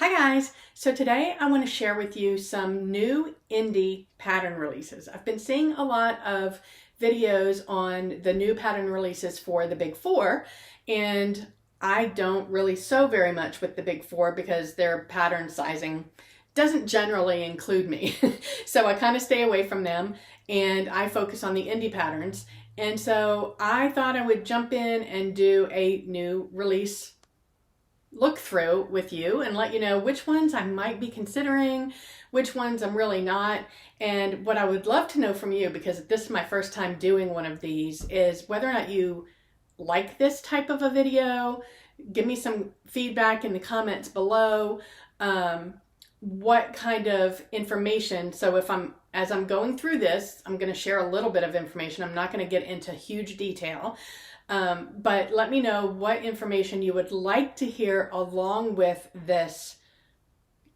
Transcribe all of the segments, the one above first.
Hi guys! So today I want to share with you some new indie pattern releases. I've been seeing a lot of videos on the new pattern releases for the big four, and I don't really sew very much with the big four because their pattern sizing doesn't generally include me. So I kind of stay away from them and I focus on the indie patterns. And so I thought I would jump in and do a new release look through with you and let you know which ones I might be considering, which ones I'm really not. And what I would love to know from you, because this is my first time doing one of these, is whether or not you like this type of a video. Give me some feedback in the comments below. What kind of information, so as I'm going through this, I'm going to share a little bit of information. I'm not going to get into huge detail. But let me know what information you would like to hear along with this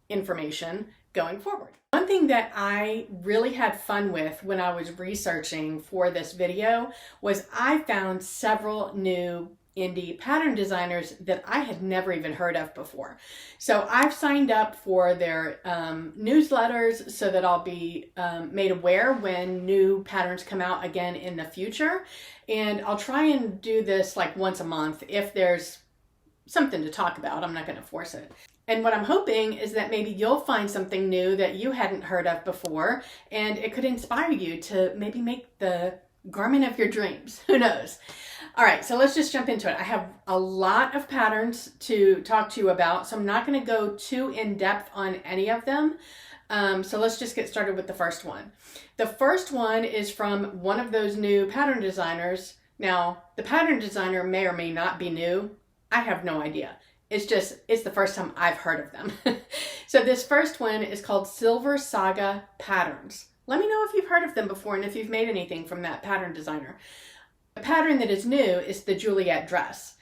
information going forward. One thing that I really had fun with when I was researching for this video was I found several new indie pattern designers that I had never even heard of before. So I've signed up for their newsletters so that I'll be made aware when new patterns come out again in the future. And I'll try and do this like once a month if there's something to talk about. I'm not going to force it. And what I'm hoping is that maybe you'll find something new that you hadn't heard of before, and it could inspire you to maybe make the garment of your dreams. Who knows? All right, so let's just jump into it. I have a lot of patterns to talk to you about, so I'm not going to go too in depth on any of them. So let's just get started with the first one. The first one is from one of those new pattern designers. Now, the pattern designer may or may not be new. I have no idea. It's the first time I've heard of them. So this first one is called Silver Saga Patterns. Let me know if you've heard of them before and if you've made anything from that pattern designer. The pattern that is new is the Juliet dress.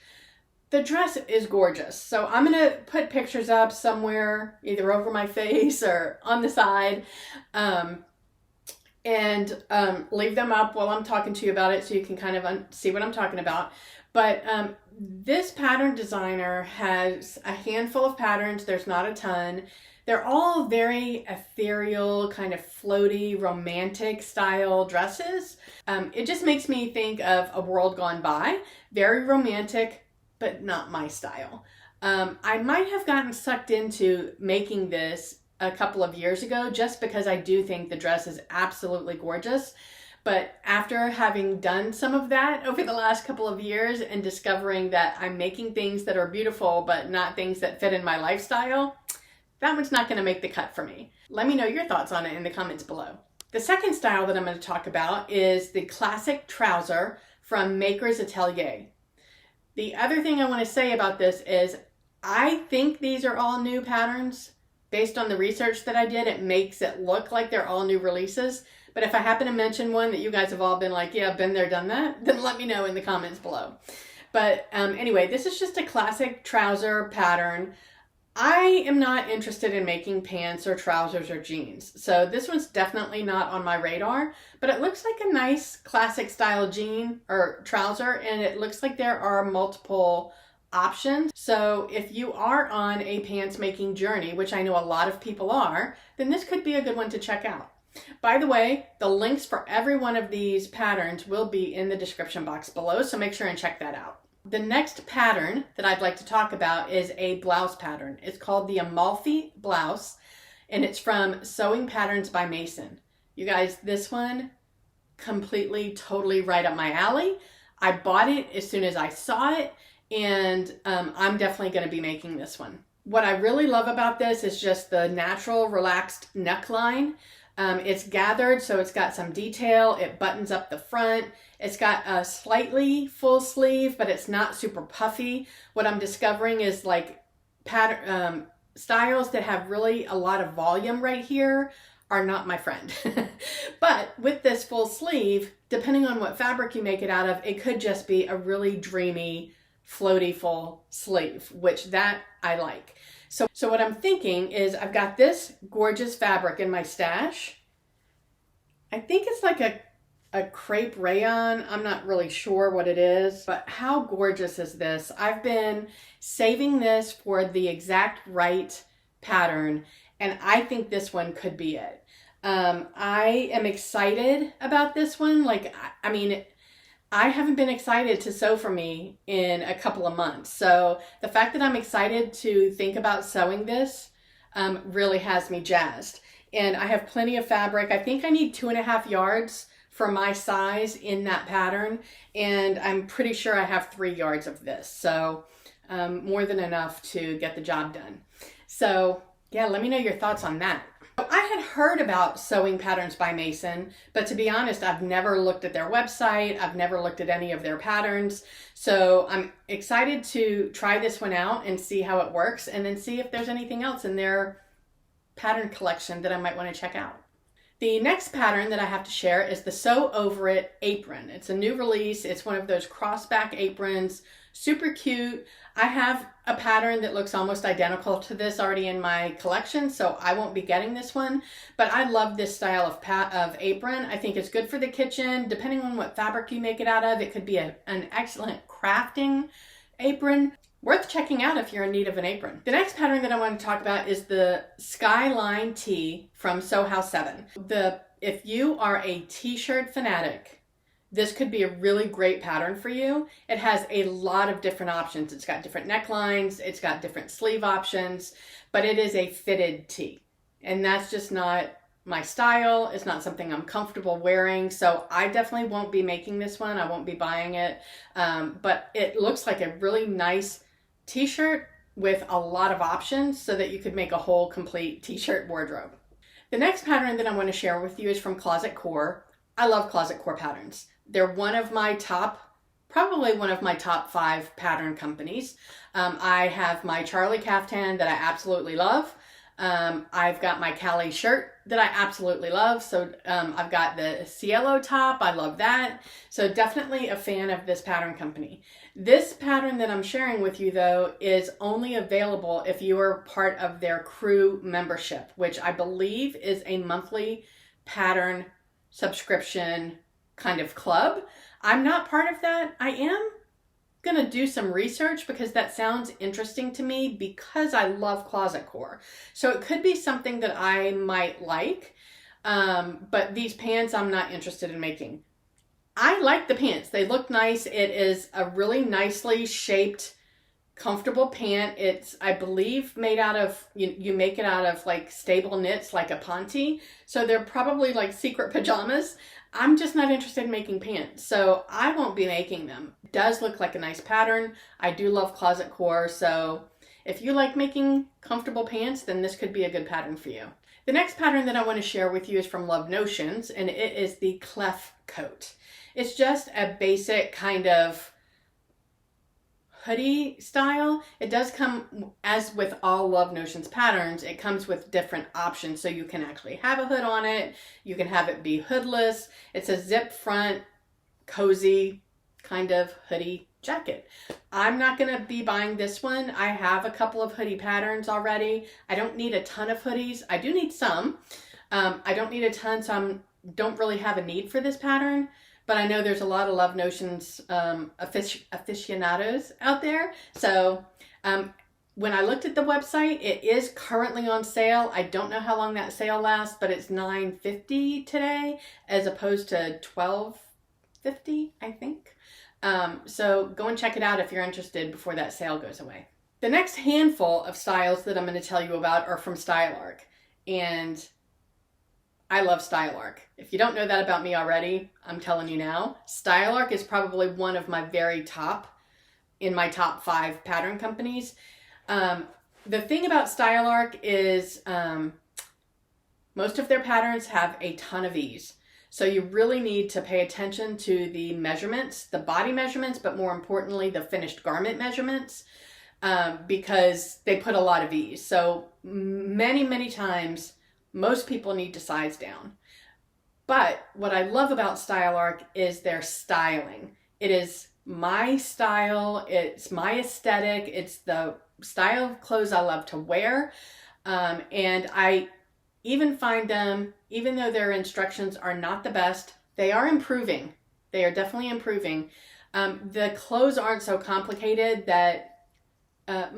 The dress is gorgeous. So I'm going to put pictures up somewhere, either over my face or on the side, and leave them up while I'm talking to you about it so you can kind of see what I'm talking about. But this pattern designer has a handful of patterns. There's not a ton. They're all very ethereal, kind of floaty, romantic style dresses. It just makes me think of A World Gone By. Very romantic, but not my style. I might have gotten sucked into making this a couple of years ago just because I do think the dress is absolutely gorgeous. But after having done some of that over the last couple of years and discovering that I'm making things that are beautiful but not things that fit in my lifestyle, that one's not going to make the cut for me. Let me know your thoughts on it in the comments below. The second style that I'm going to talk about is the classic trouser from Maker's Atelier. The other thing I want to say about this is I think these are all new patterns. Based on the research that I did, it makes it look like they're all new releases. But if I happen to mention one that you guys have all been like, yeah, been there, done that, then let me know in the comments below. But anyway, this is just a classic trouser pattern. I am not interested in making pants or trousers or jeans. So this one's definitely not on my radar, but it looks like a nice classic style jean or trouser, and it looks like there are multiple options. So if you are on a pants making journey, which I know a lot of people are, then this could be a good one to check out. By the way, the links for every one of these patterns will be in the description box below, so make sure and check that out. The next pattern that I'd like to talk about is a blouse pattern. It's called the Amalfi blouse, and it's from Sewing Patterns by Mason. You guys, this one completely, totally right up my alley. I bought it as soon as I saw it, and I'm definitely going to be making this one. What I really love about this is just the natural, relaxed neckline. It's gathered, so it's got some detail. It buttons up the front. It's got a slightly full sleeve, but it's not super puffy. What I'm discovering is like pattern styles that have really a lot of volume right here are not my friend. But with this full sleeve, depending on what fabric you make it out of, it could just be a really dreamy, floaty full sleeve, which that I like. So what I'm thinking is I've got this gorgeous fabric in my stash. I think it's like a crepe rayon. I'm not really sure what it is, but how gorgeous is this? I've been saving this for the exact right pattern, and I think this one could be it. I am excited about this one. Like, I mean, I haven't been excited to sew for me in a couple of months. So the fact that I'm excited to think about sewing this really has me jazzed. And I have plenty of fabric. I think I need 2.5 yards for my size in that pattern. And I'm pretty sure I have 3 yards of this. So more than enough to get the job done. So yeah, let me know your thoughts on that. I had heard about Sewing Patterns by Mason, but to be honest, I've never looked at their website. I've never looked at any of their patterns. So I'm excited to try this one out and see how it works, and then see if there's anything else in their pattern collection that I might want to check out. The next pattern that I have to share is the Sew Over It apron. It's a new release. It's one of those crossback aprons, super cute. I have a pattern that looks almost identical to this already in my collection, so I won't be getting this one, but I love this style of apron. I think it's good for the kitchen. Depending on what fabric you make it out of, it could be an excellent crafting apron. Worth checking out if you're in need of an apron. The next pattern that I want to talk about is the Skyline tee from Sew House 7. If you are a t-shirt fanatic, this could be a really great pattern for you. It has a lot of different options. It's got different necklines, it's got different sleeve options, but it is a fitted tee. And that's just not my style. It's not something I'm comfortable wearing. So I definitely won't be making this one. I won't be buying it. But it looks like a really nice t-shirt with a lot of options so that you could make a whole complete t-shirt wardrobe. The next pattern that I want to share with you is from Closet Core. I love Closet Core patterns. They're probably one of my top 5 pattern companies. I have my Charlie caftan that I absolutely love. I've got my Cali shirt that I absolutely love. So I've got the Cielo top. I love that. So definitely a fan of this pattern company. This pattern that I'm sharing with you, though, is only available if you are part of their crew membership, which I believe is a monthly pattern subscription kind of club. I'm not part of that. I am going to do some research because that sounds interesting to me because I love Closet Core. So it could be something that I might like, but these pants I'm not interested in making. I like the pants. They look nice. It is a really nicely shaped, comfortable pant. It's, I believe, made out of, you make it out of like stable knits like a ponte. So they're probably like secret pajamas. I'm just not interested in making pants, so I won't be making them. It does look like a nice pattern. I do love Closet Core, so if you like making comfortable pants, then this could be a good pattern for you. The next pattern that I want to share with you is from Love Notions, and it is the clef coat. It's just a basic kind of hoodie style. It does come, as with all Love Notions patterns, it comes with different options. So you can actually have a hood on it. You can have it be hoodless. It's a zip front, cozy kind of hoodie jacket. I'm not going to be buying this one. I have a couple of hoodie patterns already. I don't need a ton of hoodies. I do need some. I don't need a ton, so I don't really have a need for this pattern. But I know there's a lot of Love Notions aficionados out there. So when I looked at the website, it is currently on sale. I don't know how long that sale lasts, but it's $9.50 today as opposed to $12.50, I think. So go and check it out if you're interested before that sale goes away. The next handful of styles that I'm going to tell you about are from Stylearc. And I love Stylearc. If you don't know that about me already, I'm telling you now. Stylearc is probably one of my very top, in my top 5 pattern companies. The thing about Stylearc is most of their patterns have a ton of ease. So you really need to pay attention to the measurements, the body measurements, but more importantly, the finished garment measurements, because they put a lot of ease. So many times, most people need to size down. But what I love about Stylearc is their styling. It is my style, it's my aesthetic, it's the style of clothes I love to wear. And I even find them, even though their instructions are not the best, they are improving. They are definitely improving. The clothes aren't so complicated that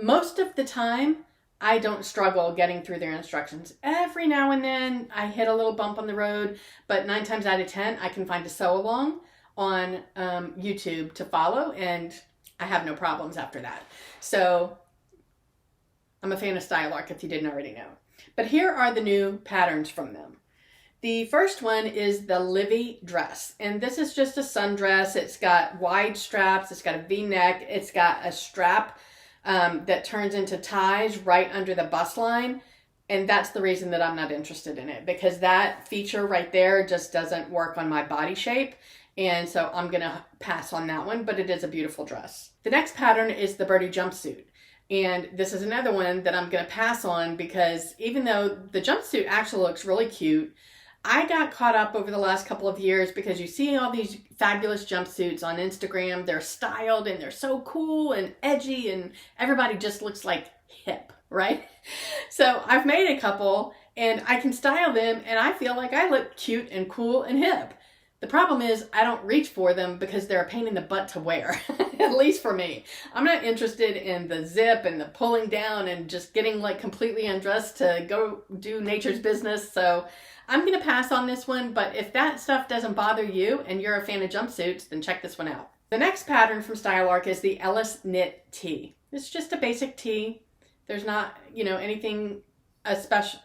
most of the time I don't struggle getting through their instructions. Every now and then I hit a little bump on the road, but 9 times out of 10, I can find a sew along on YouTube to follow, and I have no problems after that. So I'm a fan of Stylearc, if you didn't already know. But here are the new patterns from them. The first one is the Livy dress, and this is just a sundress. It's got wide straps, it's got a V-neck, it's got a strap that turns into ties right under the bust line, and that's the reason that I'm not interested in it, because that feature right there just doesn't work on my body shape, and so I'm gonna pass on that one, but it is a beautiful dress. The next pattern is the birdie jumpsuit. And this is another one that I'm going to pass on, because even though the jumpsuit actually looks really cute, I got caught up over the last couple of years because you see all these fabulous jumpsuits on Instagram. They're styled and they're so cool and edgy, and everybody just looks like hip, right? So I've made a couple and I can style them and I feel like I look cute and cool and hip. The problem is I don't reach for them because they're a pain in the butt to wear, at least for me. I'm not interested in the zip and the pulling down and just getting like completely undressed to go do nature's business. So I'm going to pass on this one, but if that stuff doesn't bother you and you're a fan of jumpsuits, then check this one out. The next pattern from Stylearc is the Ellis Knit Tee. It's just a basic tee. There's not, anything special.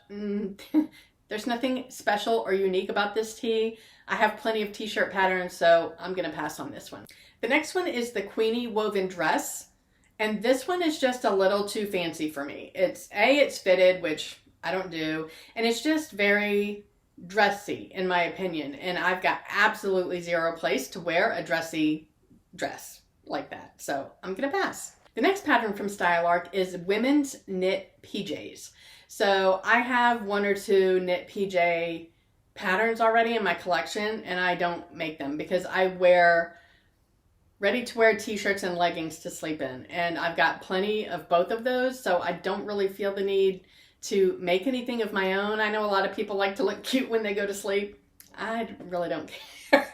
There's nothing special or unique about this tee. I have plenty of t-shirt patterns, so I'm going to pass on this one. The next one is the Queenie woven dress, and this one is just a little too fancy for me. It's fitted, which I don't do, and it's just very dressy in my opinion, and I've got absolutely zero place to wear a dressy dress like that, so I'm going to pass. The next pattern from Stylearc is women's knit PJs. So I have 1 or 2 knit PJ patterns already in my collection, and I don't make them because I wear ready-to-wear t-shirts and leggings to sleep in, and I've got plenty of both of those, so I don't really feel the need to make anything of my own. I know a lot of people like to look cute when they go to sleep. I really don't care.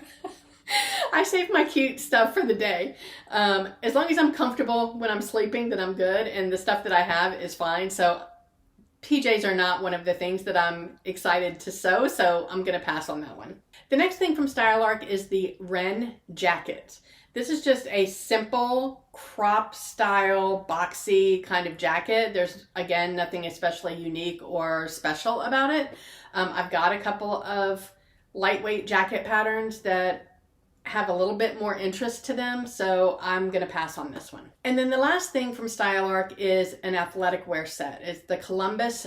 I save my cute stuff for the day. As long as I'm comfortable when I'm sleeping, then I'm good, and the stuff that I have is fine. So PJs are not one of the things that I'm excited to sew, so I'm going to pass on that one. The next thing from Stylearc is the Wren jacket. This is just a simple crop style, boxy kind of jacket. There's, again, nothing especially unique or special about it. I've got a couple of lightweight jacket patterns that have a little bit more interest to them, so I'm going to pass on this one. And then the last thing from Stylearc is an athletic wear set. It's the Columbus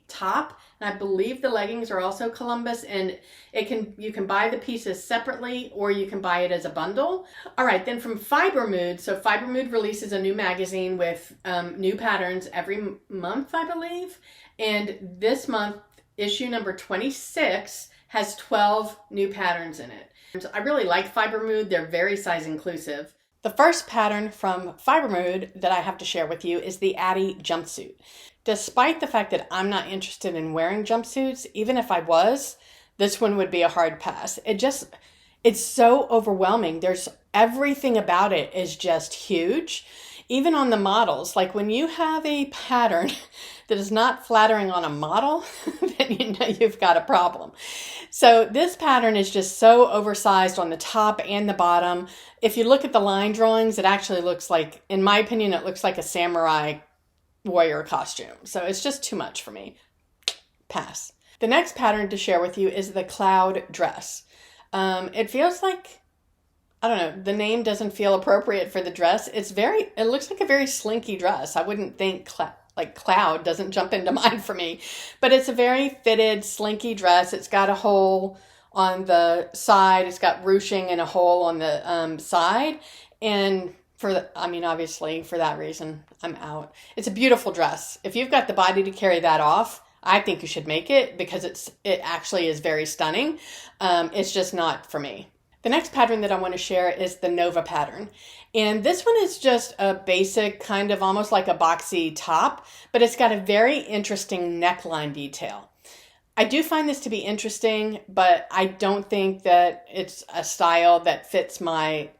top, and I believe the leggings are also Columbus, and you can buy the pieces separately or you can buy it as a bundle. All right, then from Fiber Mood. So Fiber Mood releases a new magazine with new patterns every month, I believe, and this month, issue number 26 has 12 new patterns in it. I really like Fiber Mood. They're very size inclusive. The first pattern from Fiber Mood that I have to share with you is the Addie jumpsuit. Despite the fact that I'm not interested in wearing jumpsuits, even if I was, this one would be a hard pass. It's so overwhelming. Everything about it is just huge. Even on the models, like when you have a pattern that is not flattering on a model, then you know you've got a problem. So this pattern is just so oversized on the top and the bottom. If you look at the line drawings, it actually looks like, in my opinion, it looks like a samurai warrior costume. So it's just too much for me. Pass. The next pattern to share with you is the cloud dress. It feels like, I don't know, the name doesn't feel appropriate for the dress. It looks like a very slinky dress. I wouldn't think cloud doesn't jump into mind for me, but it's a very fitted, slinky dress. It's got a hole on the side. It's got ruching and a hole on the side. And obviously for that reason, I'm out. It's a beautiful dress. If you've got the body to carry that off, I think you should make it because it actually is very stunning. It's just not for me. The next pattern that I want to share is the Nova pattern. And this one is just a basic kind of almost like a boxy top, but it's got a very interesting neckline detail. I do find this to be interesting, but I don't think that it's a style that fits my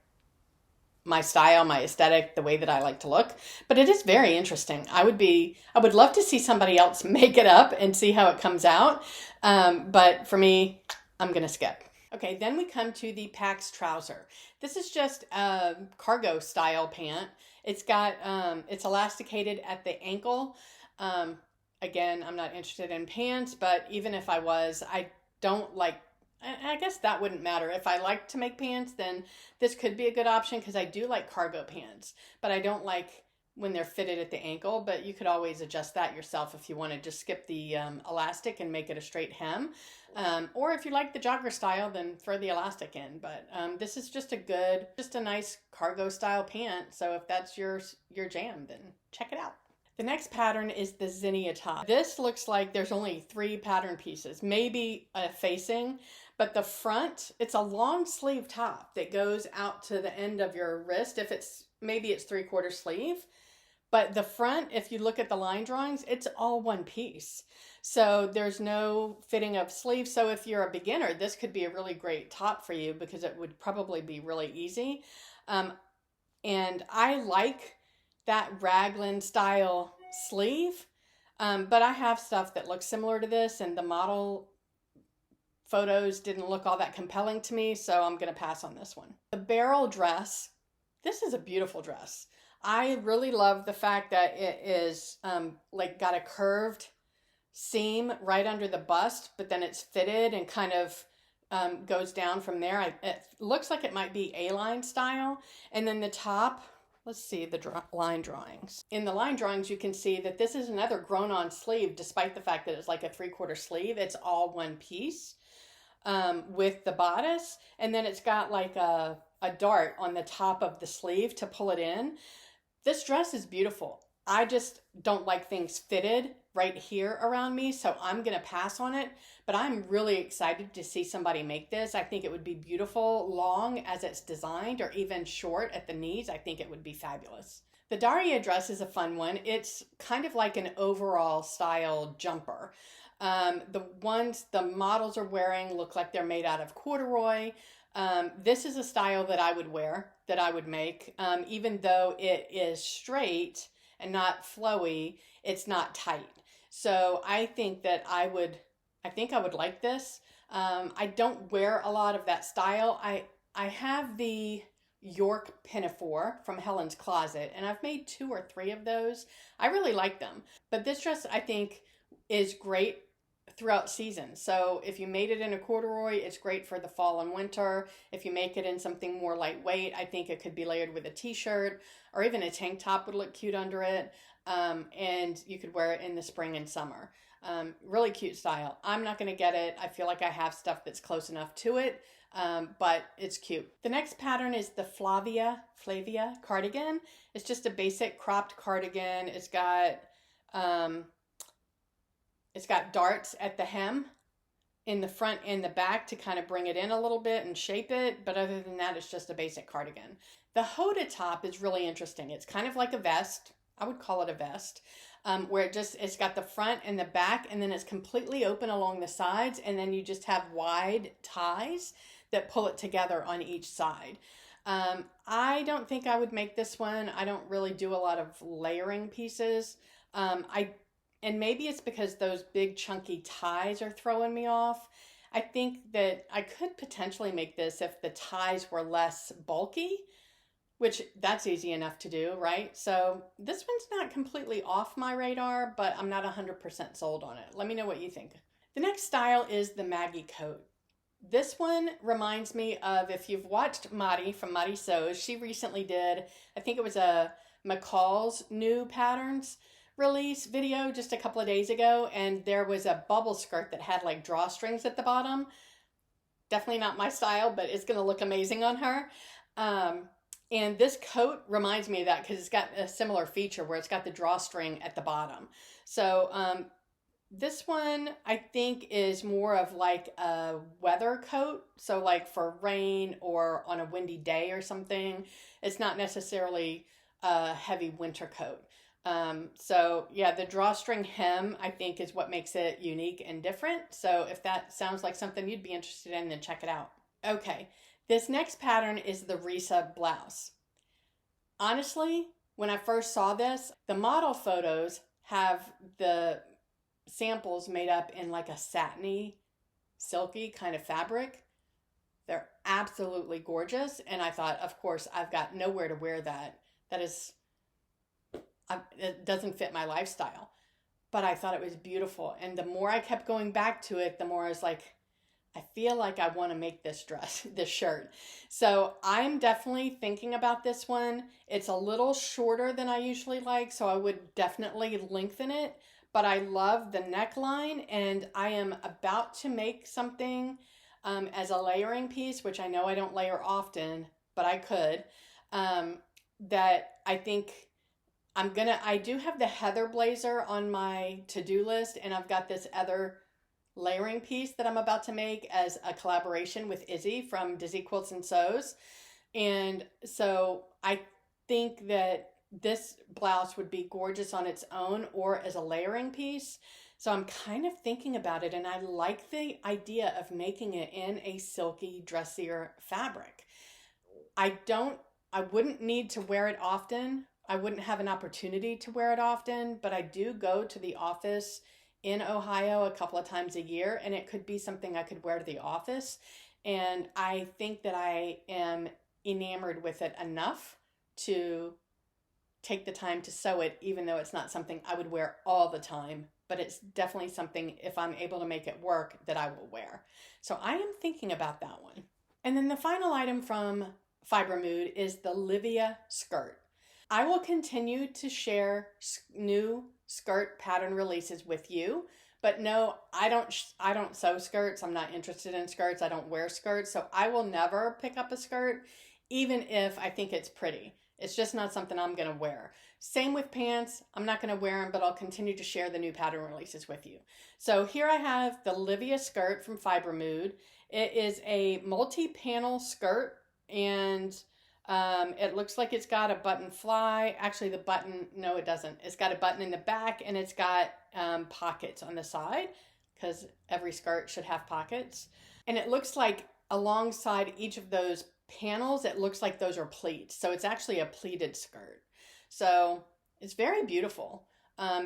my style, my aesthetic, the way that I like to look, but it is very interesting. I would love to see somebody else make it up and see how it comes out. But for me, I'm going to skip. Okay, then we come to the Pax trouser. This is just a cargo style pant. It's got, it's elasticated at the ankle. Again, I'm not interested in pants, but even if I was, I don't like, I guess that wouldn't matter. If I like to make pants, then this could be a good option because I do like cargo pants, but I don't like when they're fitted at the ankle, but you could always adjust that yourself if you want to just skip the elastic and make it a straight hem. Or if you like the jogger style, then throw the elastic in. But this is just a nice cargo style pant. So if that's your jam, then check it out. The next pattern is the Zenia top. This looks like there's only 3 pattern pieces, maybe a facing, but the front, it's a long sleeve top that goes out to the end of your wrist. Maybe it's 3/4 sleeve. But the front, if you look at the line drawings, it's all one piece. So there's no fitting of sleeves. So if you're a beginner, this could be a really great top for you because it would probably be really easy. And I like that raglan style sleeve, but I have stuff that looks similar to this, and the model photos didn't look all that compelling to me, so I'm going to pass on this one. The barrel dress, this is a beautiful dress. I really love the fact that it is like got a curved seam right under the bust, but then it's fitted and kind of goes down from there. It looks like it might be A-line style. And then the top, let's see the line drawings. In the line drawings, you can see that this is another grown-on sleeve, despite the fact that it's like a 3/4 sleeve. It's all one piece with the bodice. And then it's got like a dart on the top of the sleeve to pull it in. This dress is beautiful. I just don't like things fitted right here around me, so I'm going to pass on it. But I'm really excited to see somebody make this. I think it would be beautiful long as it's designed, or even short at the knees. I think it would be fabulous. The Daria dress is a fun one. It's kind of like an overall style jumper. The ones the models are wearing look like they're made out of corduroy. This is a style that I would wear, that I would make. Even though it is straight and not flowy, it's not tight. So I think that I would like this. I don't wear a lot of that style. I have the York pinafore from Helen's Closet, and I've made 2 or 3 of those. I really like them. But this dress, I think, is great throughout season. So if you made it in a corduroy, it's great for the fall and winter. If you make it in something more lightweight, I think it could be layered with a t-shirt, or even a tank top would look cute under it. And you could wear it in the spring and summer. Really cute style. I'm not going to get it. I feel like I have stuff that's close enough to it, but it's cute. The next pattern is the Flavia cardigan. It's just a basic cropped cardigan. It's got darts at the hem in the front and the back to kind of bring it in a little bit and shape it. But other than that, it's just a basic cardigan. The Hoda top is really interesting. It's kind of like a vest. I would call it a vest, where it's got the front and the back, and then it's completely open along the sides. And then you just have wide ties that pull it together on each side. I don't think I would make this one. I don't really do a lot of layering pieces. And maybe it's because those big chunky ties are throwing me off. I think that I could potentially make this if the ties were less bulky, which that's easy enough to do, right? So this one's not completely off my radar, but I'm not 100% sold on it. Let me know what you think. The next style is the Maggie coat. This one reminds me of, if you've watched Maddie from Maddie Sews, she recently did, I think it was a McCall's new patterns release video just a couple of days ago, and there was a bubble skirt that had like drawstrings at the bottom. Definitely not my style, but it's going to look amazing on her. And this coat reminds me of that because it's got a similar feature where it's got the drawstring at the bottom. So this one I think is more of like a weather coat. So like for rain or on a windy day or something. It's not necessarily a heavy winter coat. So yeah, the drawstring hem, I think, is what makes it unique and different. So if that sounds like something you'd be interested in, then check it out. Okay. This next pattern is the Risa blouse. Honestly, when I first saw this, the model photos have the samples made up in like a satiny, silky kind of fabric. They're absolutely gorgeous. And I thought, of course, I've got nowhere to wear that. It doesn't fit my lifestyle. But I thought it was beautiful. And the more I kept going back to it, the more I was like, I feel like I want to make this dress, this shirt. So I'm definitely thinking about this one. It's a little shorter than I usually like, so I would definitely lengthen it. But I love the neckline, and I am about to make something as a layering piece, which I know I don't layer often, but I could, that I think I do have the heather blazer on my to-do list, and I've got this other layering piece that I'm about to make as a collaboration with Izzy from Dizzy Quilts and Sews. And so I think that this blouse would be gorgeous on its own or as a layering piece. So I'm kind of thinking about it, and I like the idea of making it in a silky, dressier fabric. I wouldn't need to wear it often. I wouldn't have an opportunity to wear it often, but I do go to the office in Ohio a couple of times a year, and it could be something I could wear to the office. And I think that I am enamored with it enough to take the time to sew it, even though it's not something I would wear all the time. But it's definitely something, if I'm able to make it work, that I will wear. So I am thinking about that one. And then the final item from Fiber Mood is the Olivia skirt. I will continue to share new skirt pattern releases with you, but no, I don't sew skirts. I'm not interested in skirts. I don't wear skirts, so I will never pick up a skirt, even if I think it's pretty. It's just not something I'm going to wear. Same with pants. I'm not going to wear them, but I'll continue to share the new pattern releases with you. So here I have the Olivia skirt from Fiber Mood. It is a multi-panel skirt, and it looks like it's got a button fly. Actually, the button, no, it doesn't. It's got a button in the back, and it's got pockets on the side, because every skirt should have pockets. And it looks like alongside each of those panels, it looks like those are pleats. So it's actually a pleated skirt. So it's very beautiful.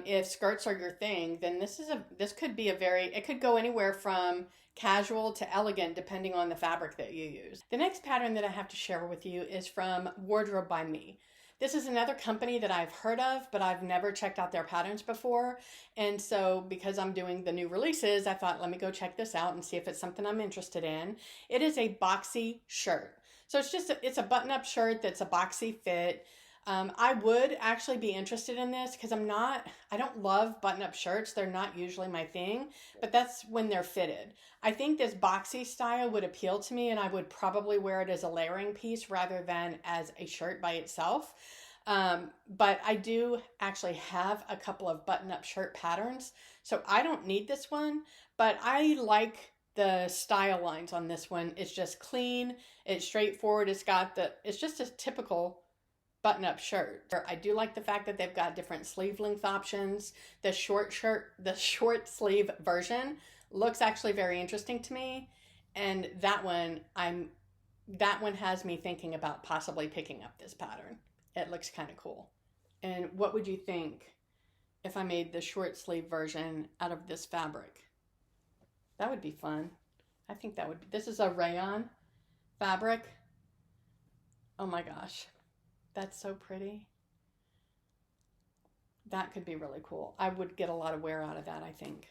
If skirts are your thing, then this could be it could go anywhere from casual to elegant, depending on the fabric that you use. The next pattern that I have to share with you is from Wardrobe by Me. This is another company that I've heard of, but I've never checked out their patterns before. And so because I'm doing the new releases, I thought, let me go check this out and see if it's something I'm interested in. It is a boxy shirt. So it's a button-up shirt that's a boxy fit. I would actually be interested in this because I don't love button-up shirts. They're not usually my thing, but that's when they're fitted. I think this boxy style would appeal to me, and I would probably wear it as a layering piece rather than as a shirt by itself. But I do actually have a couple of button-up shirt patterns, so I don't need this one, but I like the style lines on this one. It's just clean, it's straightforward, it's just a typical button-up shirt. I do like the fact that they've got different sleeve length options. The short sleeve version looks actually very interesting to me, and that one has me thinking about possibly picking up this pattern. It looks kind of cool. And what would you think if I made the short sleeve version out of this fabric? That would be fun. I think this is a rayon fabric. Oh my gosh. That's so pretty. That could be really cool. I would get a lot of wear out of that, I think.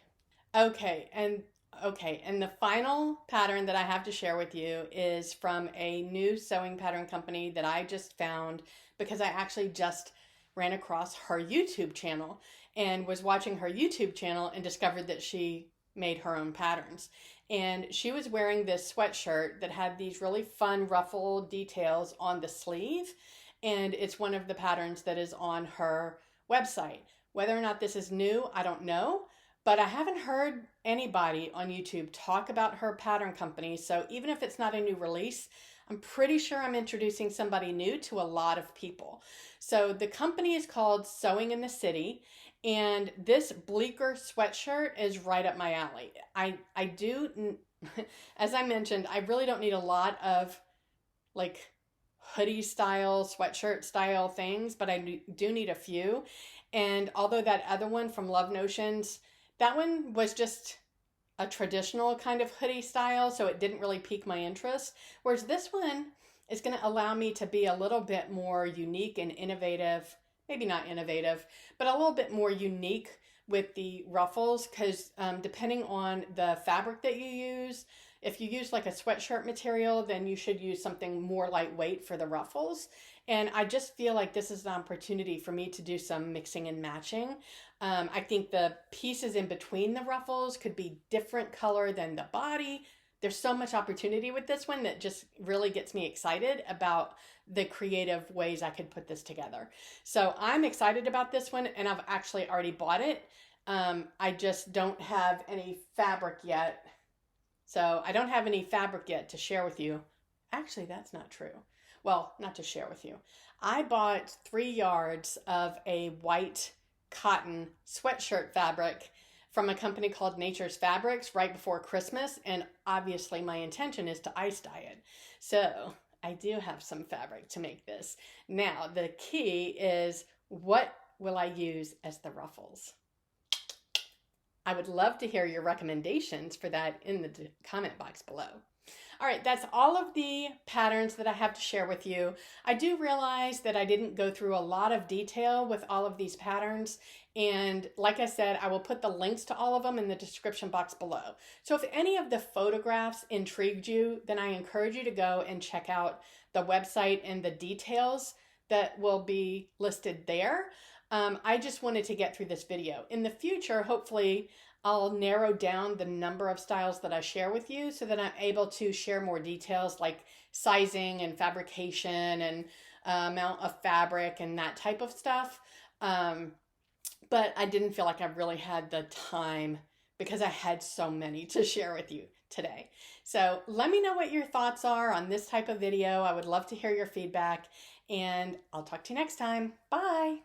Okay, and the final pattern that I have to share with you is from a new sewing pattern company that I just found because I actually just ran across her YouTube channel and was watching her YouTube channel and discovered that she made her own patterns. And she was wearing this sweatshirt that had these really fun ruffle details on the sleeve. And it's one of the patterns that is on her website. Whether or not this is new, I don't know. But I haven't heard anybody on YouTube talk about her pattern company. So even if it's not a new release, I'm pretty sure I'm introducing somebody new to a lot of people. So the company is called Sewing in the City. And this Bleecker sweatshirt is right up my alley. I do, as I mentioned, I really don't need a lot of like hoodie style, sweatshirt style things, but I do need a few. And although that other one from Love Notions, that one was just a traditional kind of hoodie style, so it didn't really pique my interest. Whereas this one is going to allow me to be a little bit more unique and innovative, maybe not innovative, but a little bit more unique with the ruffles, because depending on the fabric that you use, if you use like a sweatshirt material, then you should use something more lightweight for the ruffles. And I just feel like this is an opportunity for me to do some mixing and matching. I think the pieces in between the ruffles could be different color than the body. There's so much opportunity with this one that just really gets me excited about the creative ways I could put this together. So I'm excited about this one, and I've actually already bought it. I just don't have any fabric yet. So I don't have any fabric yet to share with you. Actually, that's not true. Well, not to share with you. I bought 3 yards of a white cotton sweatshirt fabric from a company called Nature's Fabrics right before Christmas. And obviously my intention is to ice dye it. So I do have some fabric to make this. Now, the key is, what will I use as the ruffles? I would love to hear your recommendations for that in the comment box below. All right, that's all of the patterns that I have to share with you. I do realize that I didn't go through a lot of detail with all of these patterns. And like I said, I will put the links to all of them in the description box below. So if any of the photographs intrigued you, then I encourage you to go and check out the website and the details that will be listed there. I just wanted to get through this video. In the future, hopefully, I'll narrow down the number of styles that I share with you so that I'm able to share more details like sizing and fabrication and amount of fabric and that type of stuff. But I didn't feel like I really had the time because I had so many to share with you today. So let me know what your thoughts are on this type of video. I would love to hear your feedback, and I'll talk to you next time. Bye.